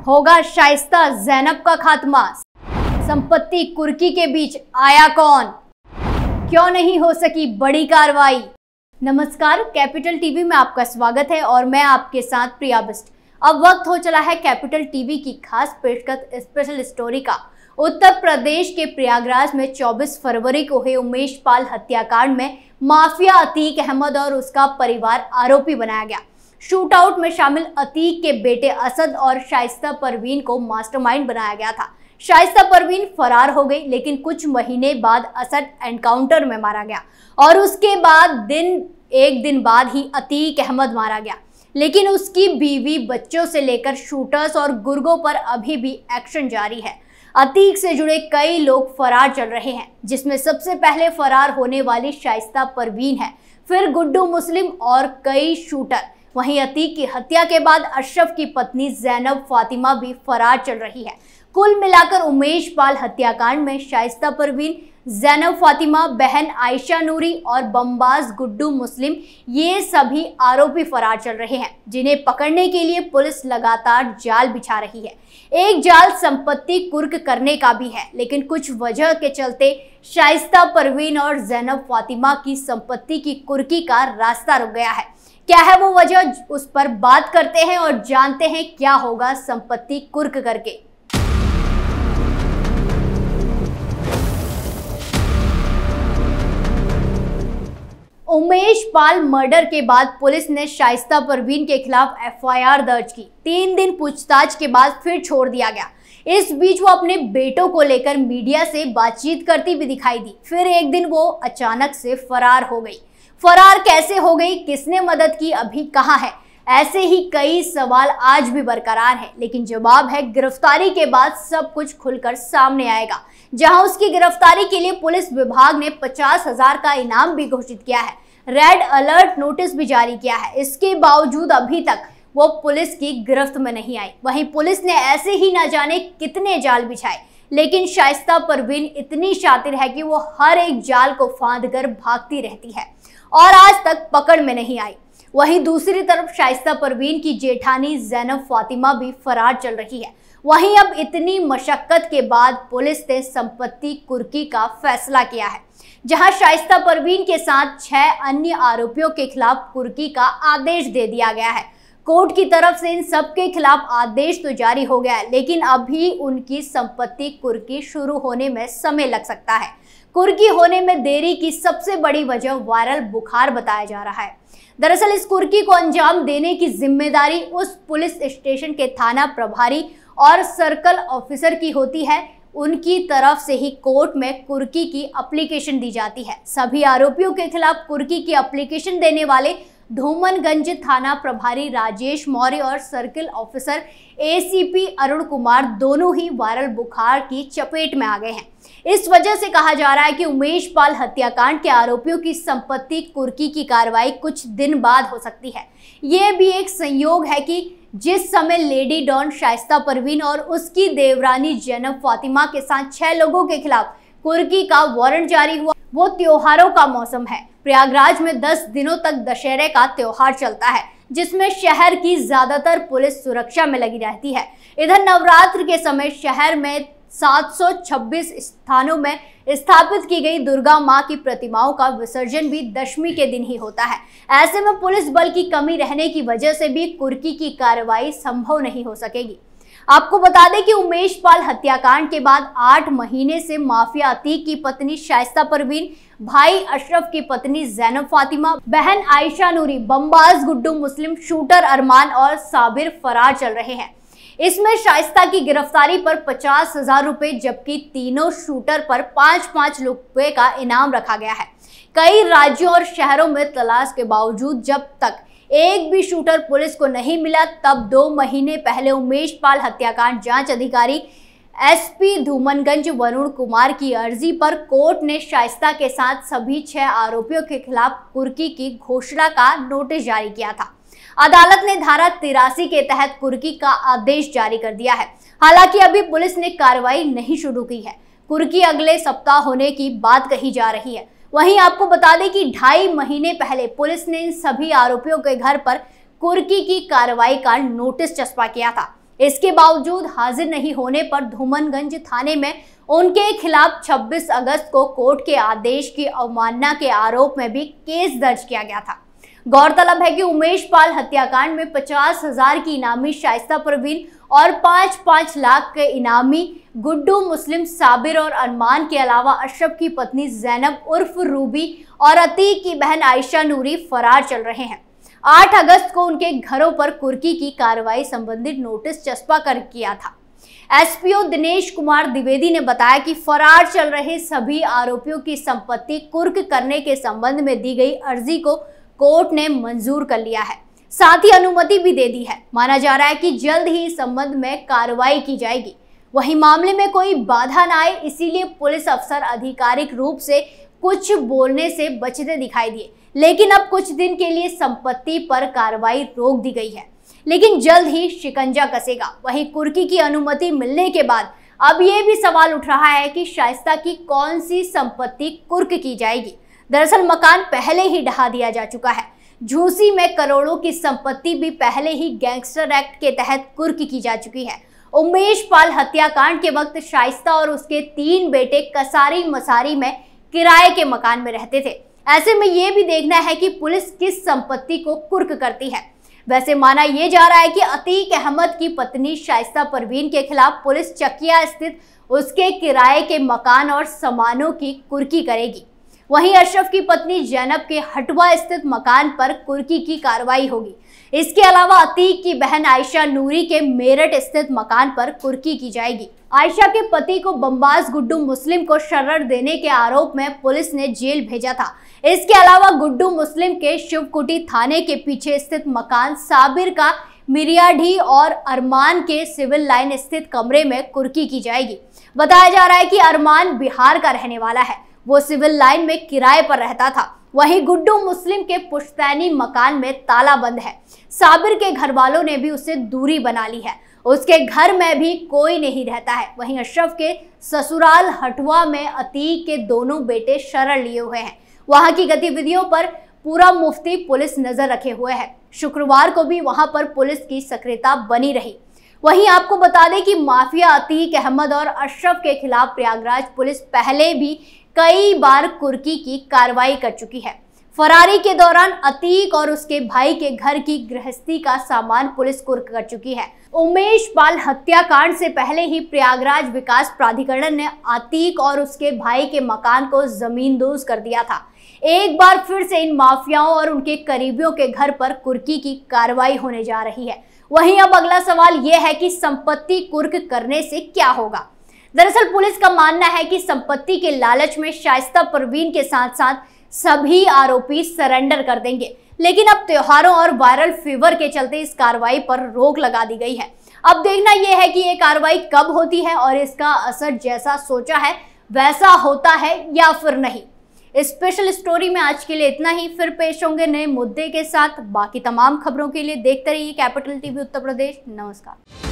होगा शाइस्ता ज़ैनब का खात्मा। संपत्ति कुर्की के बीच आया कौन, क्यों नहीं हो सकी बड़ी कार्रवाई। नमस्कार, कैपिटल टीवी में आपका स्वागत है और मैं आपके साथ प्रिया बिस्ट। अब वक्त हो चला है कैपिटल टीवी की खास पेशकश स्पेशल स्टोरी का। उत्तर प्रदेश के प्रयागराज में 24 फरवरी को हुए उमेश पाल हत्याकांड में माफिया अतीक अहमद और उसका परिवार आरोपी बनाया गया। शूट आउट में शामिल अतीक के बेटे असद और शाइस्ता परवीन को मास्टरमाइंड बनाया गया था। शाइस्ता परवीन फरार हो गई, लेकिन कुछ महीने बाद असद एनकाउंटर में मारा गया और उसके बाद एक दिन बाद ही अतीक अहमद मारा गया। लेकिन उसकी बीवी, बच्चों से लेकर शूटर्स और गुर्गों पर अभी भी एक्शन जारी है। अतीक से जुड़े कई लोग फरार चल रहे हैं, जिसमें सबसे पहले फरार होने वाली शाइस्ता परवीन है, फिर गुड्डू मुस्लिम और कई शूटर। वहीं अतीक की हत्या के बाद अशरफ की पत्नी ज़ैनब फातिमा भी फरार चल रही है। कुल मिलाकर उमेश पाल हत्याकांड में शाइस्ता परवीन, ज़ैनब फातिमा, बहन आयशा नूरी और बमबाज गुड्डू मुस्लिम, ये सभी आरोपी फरार चल रहे हैं, जिन्हें पकड़ने के लिए पुलिस लगातार जाल बिछा रही है। एक जाल संपत्ति कुर्क करने का भी है, लेकिन कुछ वजह के चलते शाइस्ता परवीन और ज़ैनब फातिमा की संपत्ति की कुर्की का रास्ता रुक गया है। क्या है वो वजह, उस पर बात करते हैं और जानते हैं क्या होगा संपत्ति कुर्क करके। उमेश पाल मर्डर के बाद पुलिस ने शाइस्ता परवीन के खिलाफ एफआईआर दर्ज की। 3 दिन पूछताछ के बाद फिर छोड़ दिया गया। इस बीच वो अपने बेटों को लेकर मीडिया से बातचीत करती भी दिखाई दी। फिर एक दिन वो अचानक से फरार हो गई। फरार कैसे हो गई, किसने मदद की, अभी कहाँ है, ऐसे ही कई सवाल आज भी बरकरार है। लेकिन जवाब है, गिरफ्तारी के बाद सब कुछ खुलकर सामने आएगा। जहां उसकी गिरफ्तारी के लिए पुलिस विभाग ने 50,000 का इनाम भी घोषित किया है, रेड अलर्ट नोटिस भी जारी किया है। इसके बावजूद अभी तक वो पुलिस की गिरफ्त में नहीं आई। वहीं पुलिस ने ऐसे ही न जाने कितने जाल बिछाए, लेकिन शाइस्ता परवीन इतनी शातिर है कि वो हर एक जाल को फांद कर भागती रहती है और आज तक पकड़ में नहीं आई। वहीं दूसरी तरफ शाइस्ता परवीन की जेठानी ज़ैनब फातिमा भी फरार चल रही है। वहीं अब इतनी मशक्कत के बाद पुलिस ने संपत्ति कुर्की का फैसला किया है, जहां शाइस्ता परवीन के साथ 6 अन्य आरोपियों के खिलाफ कुर्की का आदेश दे दिया गया है। कोर्ट की तरफ से इन सब के खिलाफ आदेश तो जारी हो गया है, लेकिन अभी उनकी संपत्ति कुर्की शुरू होने में समय लग सकता है। कुर्की होने में देरी की सबसे बड़ी वजह वायरल बुखार बताया जा रहा है। दरअसल इस कुर्की को अंजाम देने की जिम्मेदारी उस पुलिस स्टेशन के थाना प्रभारी और सर्कल ऑफिसर की होती है। उनकी तरफ से ही कोर्ट में कुर्की की एप्लीकेशन दी जाती है। सभी आरोपियों के खिलाफ कुर्की की एप्लीकेशन देने वाले धूमनगंज थाना प्रभारी राजेश मौर्य और circle officer ACP Arun Kumar दोनों ही वायरल बुखार की चपेट में आ गए हैं। इस वजह से कहा जा रहा है कि उमेश पाल हत्याकांड के आरोपियों की संपत्ति कुर्की की कार्रवाई कुछ दिन बाद हो सकती है। ये भी एक संयोग है कि जिस समय लेडी डॉन शाइस्ता परवीन और उसकी देवरानी ज़ैनब फातिमा के साथ 6 लोगों के खिलाफ कुर्की का वारंट जारी हुआ, वो त्योहारों का मौसम है। प्रयागराज में 10 दिनों तक दशहरे का त्योहार चलता है, जिसमें शहर की ज्यादातर पुलिस सुरक्षा में लगी रहती है। इधर नवरात्र के समय शहर में 726 स्थानों में स्थापित की गई दुर्गा मां की प्रतिमाओं का विसर्जन भी दशमी के दिन ही होता है। ऐसे में पुलिस बल की कमी रहने की वजह से भी कुर्की की कार्रवाई संभव नहीं हो सकेगी। आपको बता दें कि उमेश पाल हत्याकांड के बाद 8 महीने से माफिया अतीक की पत्नी शाइस्ता परवीन, भाई अशरफ की पत्नी ज़ैनब फातिमा, बहन आयशा नूरी, बमबाज गुड्डू मुस्लिम, शूटर अरमान और साबिर फरार चल रहे हैं। इसमें शाइस्ता की गिरफ्तारी पर 50,000 रुपए, जबकि तीनों शूटर पर 5-5 रुपए का इनाम रखा गया है। कई राज्यों और शहरों में तलाश के बावजूद जब तक एक भी शूटर पुलिस को नहीं मिला, तब 2 महीने पहले उमेश पाल हत्याकांड जांच अधिकारी एसपी धूमनगंज वरुण कुमार की अर्जी पर कोर्ट ने शाइस्ता के साथ सभी 6 आरोपियों के खिलाफ कुर्की की घोषणा का नोटिस जारी किया था। अदालत ने धारा 83 के तहत कुर्की का आदेश जारी कर दिया है। हालांकि अभी पुलिस ने कार्रवाई नहीं शुरू की है। कुर्की अगले सप्ताह होने की बात कही जा रही है। वहीं आपको बता दें कि 2.5 महीने पहले पुलिस ने इन सभी आरोपियों के घर पर कुर्की की कार्रवाई का नोटिस चस्पा किया था। इसके बावजूद हाजिर नहीं होने पर धूमनगंज थाने में उनके खिलाफ 26 अगस्त को कोर्ट के आदेश की अवमानना के आरोप में भी केस दर्ज किया गया था। गौरतलब है कि उमेश पाल हत्याकांड में 50,000 की इनामी शाइस्ता परवीन और 5-5 लाख के इनामी गुड्डू मुस्लिम, साबिर और अरमान के अलावा अशरफ की पत्नी जैनब उर्फ रूबी और अतीक की बहन आयशा नूरी फरार चल रहे हैं। 8 अगस्त को उनके घरों पर कुर्की की कार्रवाई संबंधित नोटिस चस्पा कर किया था। एसपीओ दिनेश कुमार द्विवेदी ने बताया कि फरार चल रहे सभी आरोपियों की संपत्ति कुर्क करने के संबंध में दी गई अर्जी को कोर्ट ने मंजूर कर लिया है, साथ ही अनुमति भी दे दी है। माना जा रहा है कि जल्द ही इस संबंध में कार्रवाई की जाएगी। वहीं मामले में कोई बाधा न आए, इसीलिए पुलिस अफसर आधिकारिक रूप से कुछ बोलने से बचते दिखाई दिए, लेकिन अब कुछ दिन के लिए संपत्ति पर कार्रवाई रोक दी गई है, लेकिन जल्द ही शिकंजा कसेगा। वहीं कुर्की की अनुमति मिलने के बाद अब ये भी सवाल उठ रहा है कि शाइस्ता की कौन सी संपत्ति कुर्क की जाएगी। दरअसल मकान पहले ही ढहा दिया जा चुका है। झूसी में करोड़ों की संपत्ति भी पहले ही गैंगस्टर एक्ट के तहत कुर्क की जा चुकी है। उमेश पाल हत्याकांड के वक्त शाइस्ता और उसके 3 बेटे कसारी मसारी में किराए के मकान में रहते थे। ऐसे में ये भी देखना है कि पुलिस किस संपत्ति को कुर्क करती है। वैसे माना यह जा रहा है कि अतीक अहमद की पत्नी शाइस्ता परवीन के खिलाफ पुलिस चकिया स्थित उसके किराए के मकान और सामानों की कुर्की करेगी। वहीं अशरफ की पत्नी जैनब के हटवा स्थित मकान पर कुर्की की कार्रवाई होगी। इसके अलावा अतीक की बहन आयशा नूरी के मेरठ स्थित मकान पर कुर्की की जाएगी। आयशा के पति को बमबाज गुड्डू मुस्लिम को शरण देने के आरोप में पुलिस ने जेल भेजा था। इसके अलावा गुड्डू मुस्लिम के शिवकुटी थाने के पीछे स्थित मकान, साबिर का मिरियाढी और अरमान के सिविल लाइन स्थित कमरे में कुर्की की जाएगी। बताया जा रहा है कि अरमान बिहार का रहने वाला है, वो सिविल लाइन में किराए पर रहता था। वहीं गुड्डू मुस्लिम के पुश्तैनी मकान में ताला बंद है। साबिर के घर वालों ने भी उससे दूरी बना ली है, उसके घर में भी कोई नहीं रहता है। वहीं अशरफ के ससुराल हटवा में अतीक के दोनों बेटे शरण लिए हुए हैं। वहां की गतिविधियों पर पूरा मुफ्ती पुलिस नजर रखे हुए है। शुक्रवार को भी वहां पर पुलिस की सक्रियता बनी रही। वहीं आपको बता दें कि माफिया अतीक अहमद और अशरफ के खिलाफ प्रयागराज पुलिस पहले भी कई बार कुर्की की कार्रवाई कर चुकी है। फरारी के दौरान अतीक और उसके भाई के घर की गृहस्थी का सामान पुलिस कुर्क कर चुकी है। उमेश पाल हत्याकांड से पहले ही प्रयागराज विकास प्राधिकरण ने अतीक और उसके भाई के मकान को जमींदोज कर दिया था। एक बार फिर से इन माफियाओं और उनके करीबियों के घर पर कुर्की की कार्रवाई होने जा रही है। वहीं अब अगला सवाल यह है कि संपत्ति कुर्क करने से क्या होगा। दरअसल पुलिस का मानना है कि संपत्ति के लालच में शाइस्ता परवीन के साथ साथ सभी आरोपी सरेंडर कर देंगे, लेकिन अब त्योहारों और वायरल फीवर के चलते इस कार्रवाई पर रोक लगा दी गई है। अब देखना यह है कि ये कार्रवाई कब होती है और इसका असर जैसा सोचा है वैसा होता है या फिर नहीं। स्पेशल स्टोरी में आज के लिए इतना ही। फिर पेश होंगे नए मुद्दे के साथ। बाकी तमाम खबरों के लिए देखते रहिए कैपिटल टीवी उत्तर प्रदेश। नमस्कार।